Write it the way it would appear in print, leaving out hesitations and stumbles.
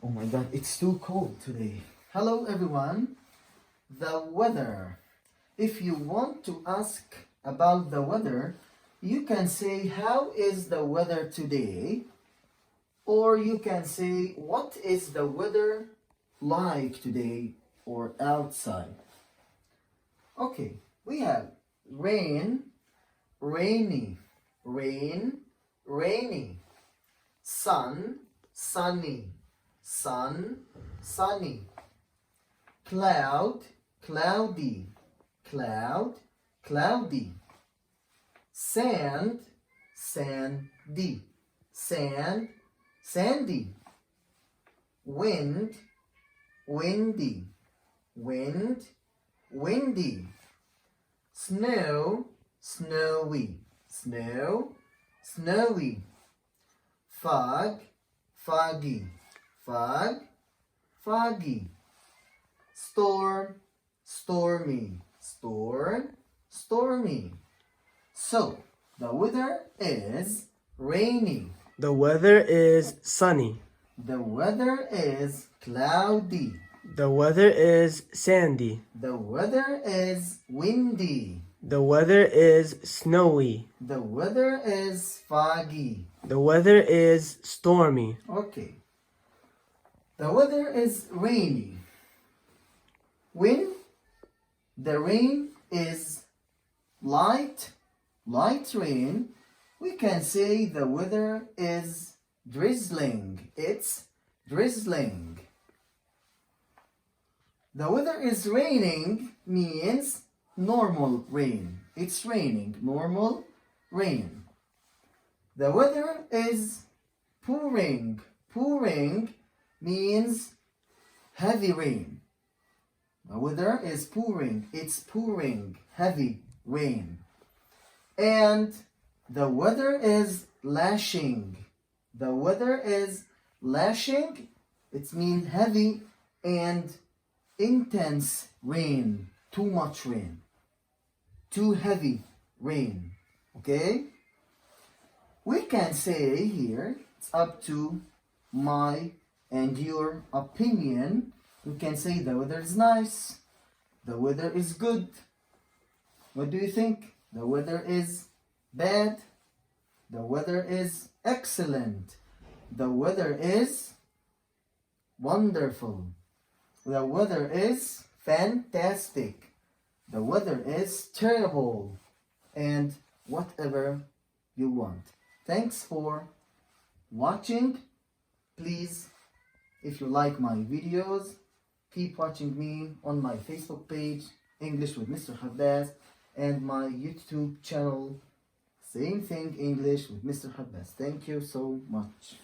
Oh my god, it's too cold today. Hello everyone. The weather. If you want to ask about the weather, you can say how is the weather today? Or you can say what is the weather like today or outside? Okay, we have rain, rainy, rain, rainy, sun, sunny, sun, sunny, cloud, cloudy, cloud, cloudy, sand, sandy, sand, sandy, wind, windy, wind, windy, snow, snowy, snow, snowy, fog, foggy, fog, foggy, storm, stormy, storm, stormy. So, the weather is rainy. The weather is sunny. The weather is cloudy. The weather is sandy. The weather is windy. The weather is snowy. The weather is foggy. The weather is stormy. Okay. The weather is rainy. When the rain is light rain, we can say the weather is drizzling. It's drizzling. The weather is raining means normal rain. It's raining, normal rain. The weather is pouring. Pouring means heavy rain. The weather is pouring. It's pouring heavy rain. And the weather is lashing. The weather is lashing. It means heavy and intense rain. Too much rain. Too heavy rain. Okay? We can say here, it's up to my and your opinion. We can say the weather is nice. The weather is good. What do you think? The weather is bad. The weather is excellent. The weather is wonderful. The weather is fantastic. The weather is terrible. And whatever you want. Thanks for watching. Please, if you like my videos, keep watching me on my Facebook page, English with Mr. Habbas, and my YouTube channel, same thing, English with Mr. Habbas. Thank you so much.